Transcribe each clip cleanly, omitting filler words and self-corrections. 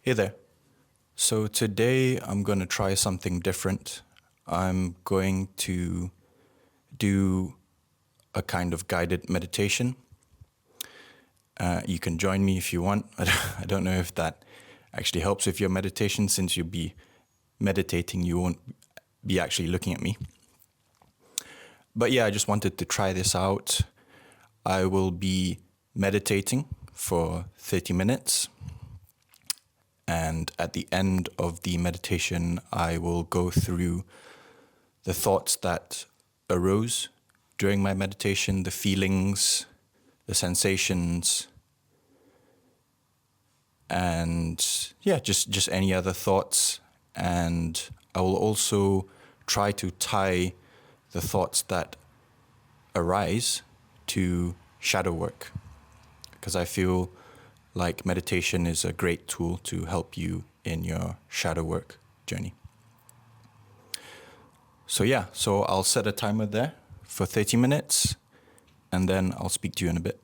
Hey there. So today I'm going to try something different. I'm going to do a kind of guided meditation. You can join me if you want. I don't know if that actually helps with your meditation, since you'll be meditating, you won't be actually looking at me. But yeah, I just wanted to try this out. I will be meditating for 30 minutes. And at the end of the meditation, I will go through the thoughts that arose during my meditation, the feelings, the sensations, and yeah, just any other thoughts. And I will also try to tie the thoughts that arise to shadow work, because I feel like meditation is a great tool to help you in your shadow work journey. So yeah, so I'll set a timer there for 30 minutes and then I'll speak to you in a bit.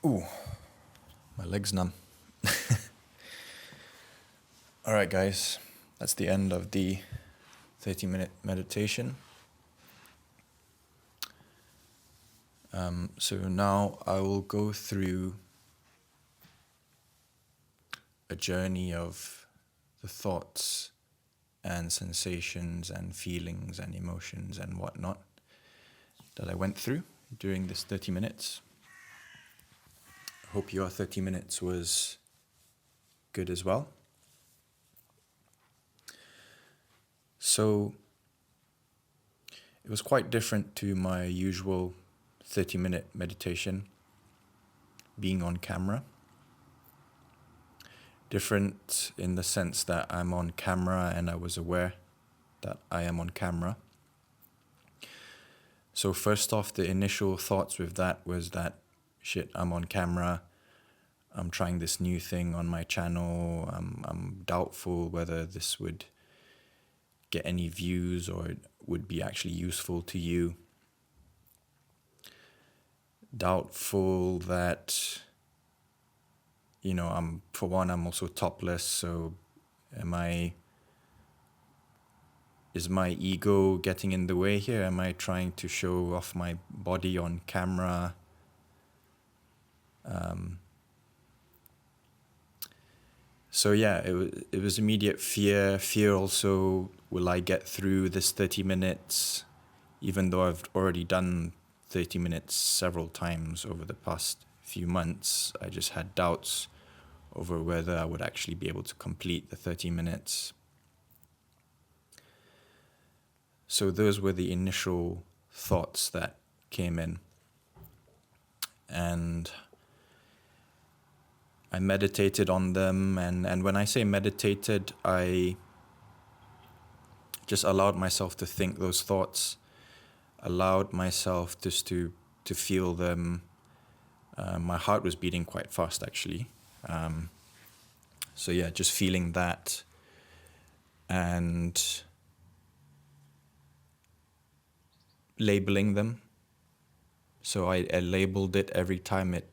Ooh, my leg's numb. All right, guys, that's the end of the 30-minute meditation. So now I will go through a journey of the thoughts and sensations and feelings and emotions and whatnot that I went through during this 30 minutes. I hope your 30 minutes was good as well. So it was quite different to my usual 30-minute meditation being on camera. Different in the sense that I'm on camera and I was aware that I am on camera. So first off, the initial thoughts with that was that, shit, I'm on camera. I'm trying this new thing on my channel. I'm doubtful whether this would get any views or it would be actually useful to you. Doubtful that, I'm also topless, so is my ego getting in the way here? Am I trying to show off my body on camera? So yeah, it was immediate fear. Fear also, will I get through this 30 minutes? Even though I've already done 30 minutes several times over the past few months, I just had doubts over whether I would actually be able to complete the 30 minutes. So those were the initial thoughts that came in. And I meditated on them, and when I say meditated, I just allowed myself to think those thoughts, allowed myself just to feel them. My heart was beating quite fast, actually. So yeah, just feeling that, and labeling them. So I labeled it every time it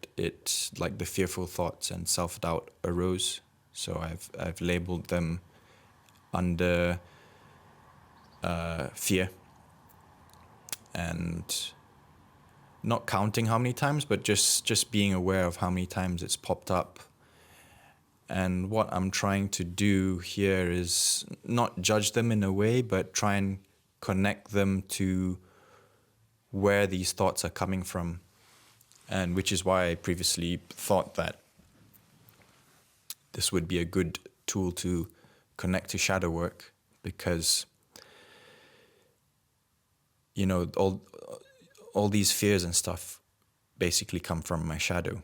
like the fearful thoughts and self-doubt arose. So I've labeled them under fear, and not counting how many times, but just being aware of how many times it's popped up. And what I'm trying to do here is not judge them in a way, but try and connect them to where these thoughts are coming from. And which is why I previously thought that this would be a good tool to connect to shadow work, because all these fears and stuff basically come from my shadow.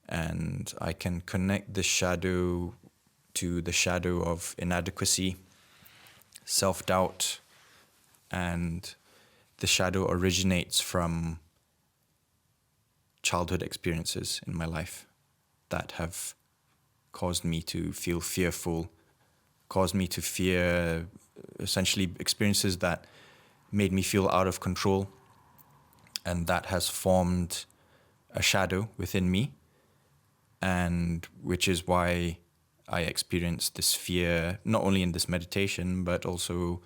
And I can connect the shadow to the shadow of inadequacy, self-doubt, and the shadow originates from childhood experiences in my life that have caused me to feel fearful, caused me to fear, essentially experiences that made me feel out of control. And that has formed a shadow within me, and which is why I experienced this fear, not only in this meditation, but also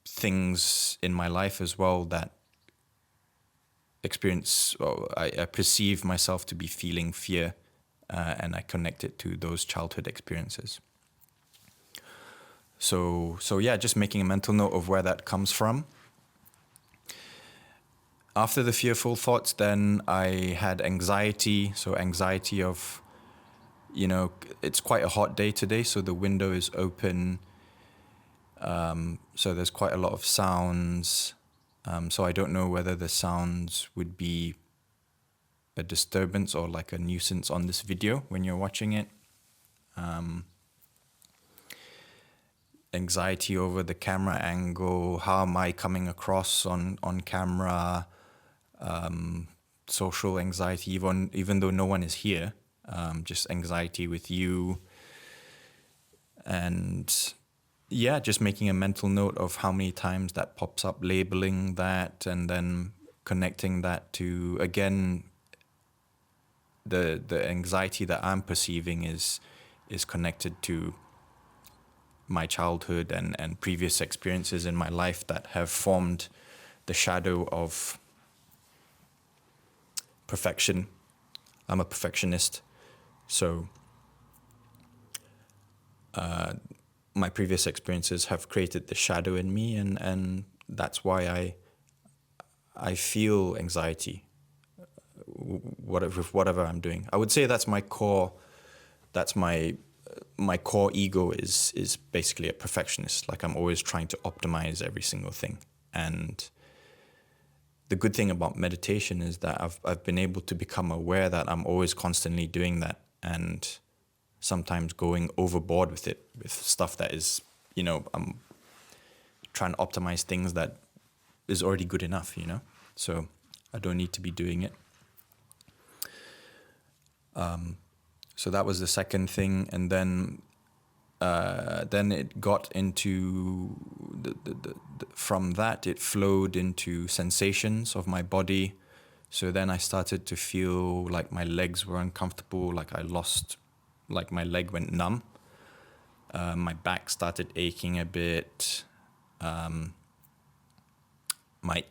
things in my life as well that I perceive myself to be feeling fear, and I connect it to those childhood experiences. So yeah, just making a mental note of where that comes from. After the fearful thoughts, then I had anxiety. So anxiety of, it's quite a hot day today, so the window is open. So there's quite a lot of sounds. So I don't know whether the sounds would be a disturbance or like a nuisance on this video when you're watching it. Anxiety over the camera angle. How am I coming across on camera? Social anxiety, even though no one is here. Just anxiety with you. And yeah, just making a mental note of how many times that pops up, labeling that, and then connecting that to, again, the anxiety that I'm perceiving is connected to my childhood and previous experiences in my life that have formed the shadow of perfection. I'm a perfectionist, so my previous experiences have created the shadow in me, and that's why I feel anxiety with whatever I'm doing. I would say that's my core. That's my core ego is basically a perfectionist. Like, I'm always trying to optimize every single thing. And the good thing about meditation is that I've been able to become aware that I'm always constantly doing that, and sometimes going overboard with it, with stuff that is, I'm trying to optimize things that is already good enough, So I don't need to be doing it. So that was the second thing, and then it got into from that it flowed into sensations of my body. So then I started to feel like my legs were uncomfortable, like my leg went numb. My back started aching a bit. My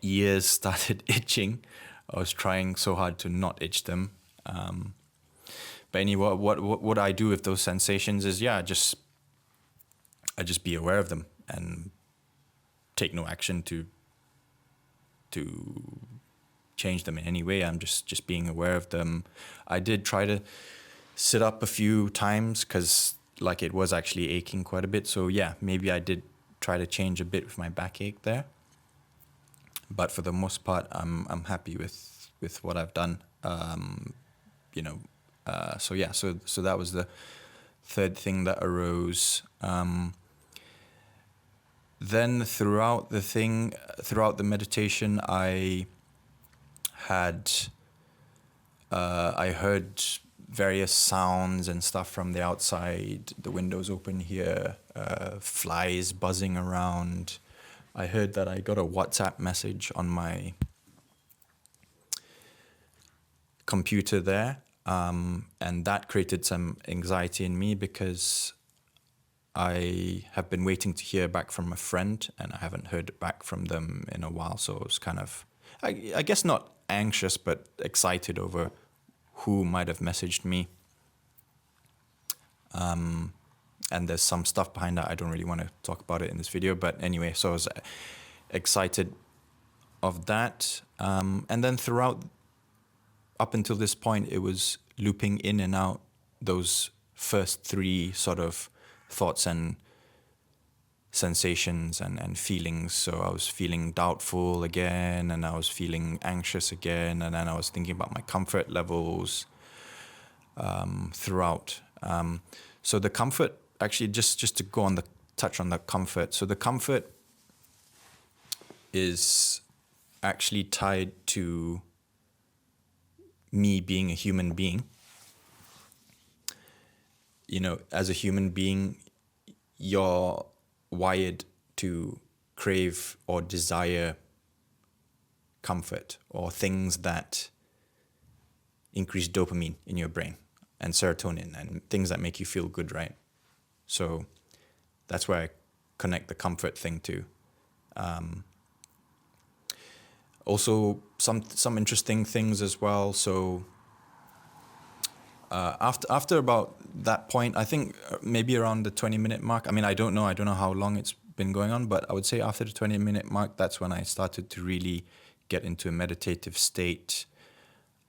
ears started itching. I was trying so hard to not itch them. But anyway, what I do with those sensations is, I just be aware of them and take no action to change them in any way. I'm just being aware of them. I did try to sit up a few times because it was actually aching quite a bit. So maybe I did try to change a bit with my backache there. But for the most part, I'm happy with what I've done. So that was the third thing that arose. Then throughout the meditation, I heard various sounds and stuff from the outside. The windows open here, flies buzzing around. I heard that I got a WhatsApp message on my computer there, and that created some anxiety in me because I have been waiting to hear back from a friend, and I haven't heard back from them in a while. So I was kind of, I guess not anxious, but excited over who might have messaged me. And there's some stuff behind that. I don't really want to talk about it in this video. But anyway, so I was excited of that. And then up until this point, it was looping in and out those first three sort of thoughts and sensations and feelings. So I was feeling doubtful again, and I was feeling anxious again, and then I was thinking about my comfort levels throughout. So the comfort, actually, just to touch on the comfort. So the comfort is actually tied to me being a human being. As a human being, you're wired to crave or desire comfort or things that increase dopamine in your brain and serotonin and things that make you feel good, right? So that's where I connect the comfort thing to. Also, some interesting things as well. So after about that point, I think maybe around the 20-minute mark. I mean, I don't know how long it's been going on, but I would say after the 20-minute mark, that's when I started to really get into a meditative state.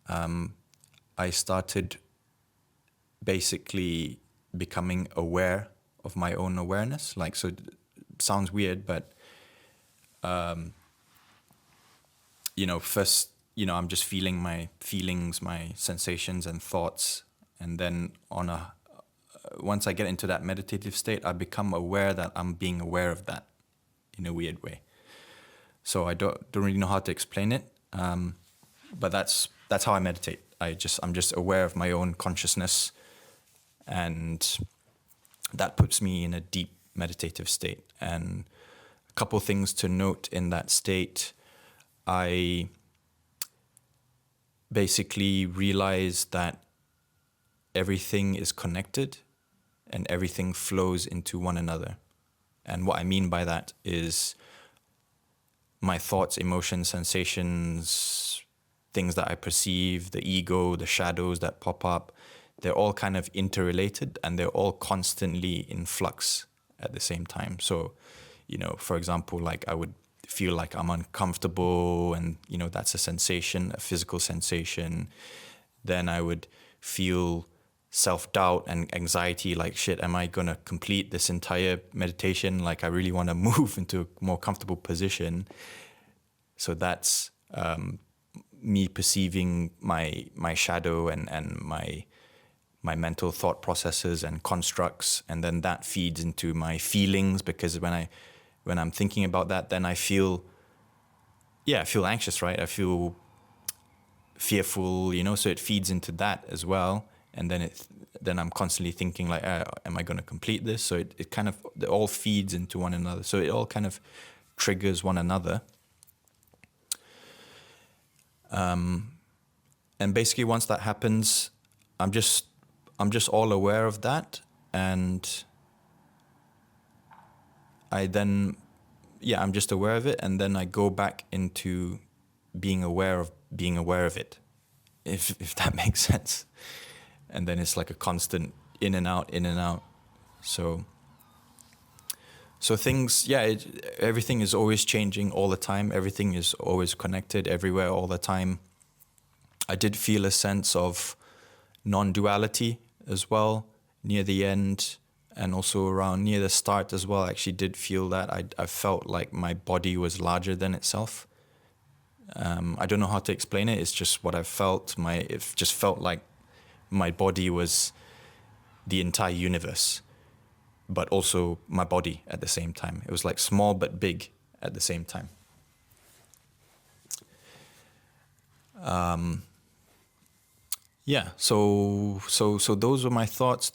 I started basically becoming aware of my own awareness. So it sounds weird, but first, I'm just feeling my feelings, my sensations and thoughts. And then once I get into that meditative state, I become aware that I'm being aware of that in a weird way. So I don't really know how to explain it, but that's how I meditate. I'm just aware of my own consciousness, and that puts me in a deep meditative state. And a couple things to note in that state. I basically realized that everything is connected and everything flows into one another. And what I mean by that is my thoughts, emotions, sensations, things that I perceive, the ego, the shadows that pop up, they're all kind of interrelated and they're all constantly in flux at the same time. So, for example, like I would feel like I'm uncomfortable and, that's a sensation, a physical sensation. Then I would feel self-doubt and anxiety, like, shit, am I going to complete this entire meditation? Like, I really want to move into a more comfortable position. So that's me perceiving my shadow and my mental thought processes and constructs, and then that feeds into my feelings, because when I'm thinking about that, then I feel anxious, right? I feel fearful, so it feeds into that as well. And then I'm constantly thinking like, am I going to complete this? So it kind of, it all feeds into one another. So it all kind of triggers one another. And basically once that happens, I'm just all aware of that. And I'm just aware of it. And then I go back into being aware of it, if that makes sense. And then it's like a constant in and out. So things, everything is always changing all the time. Everything is always connected everywhere all the time. I did feel a sense of non-duality as well near the end, and also around near the start as well. I actually did feel that. I felt like my body was larger than itself. I don't know how to explain it. It's just what I felt. It just felt like my body was the entire universe, but also my body at the same time. It was like small but big at the same time. So those were my thoughts.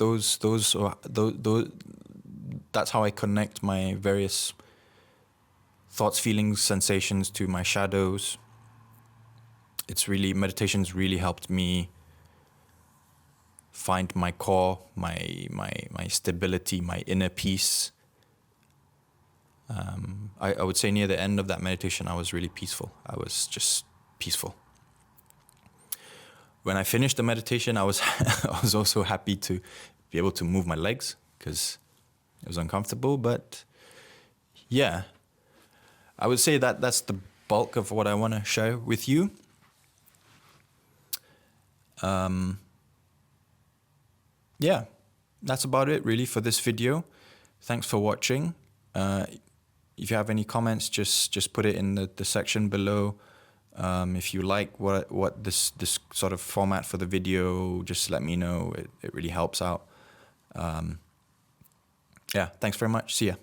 That's how I connect my various thoughts, feelings, sensations to my shadows. Meditation's really helped me find my core, my stability, my inner peace. I would say near the end of that meditation, I was really peaceful. I was just peaceful. When I finished the meditation, I was also happy to be able to move my legs, because it was uncomfortable. But yeah, I would say that that's the bulk of what I want to share with you. That's about it really for this video. Thanks for watching. If you have any comments, just put it in the section below. If you like what this sort of format for the video, just let me know. It really helps out. Thanks very much. See ya.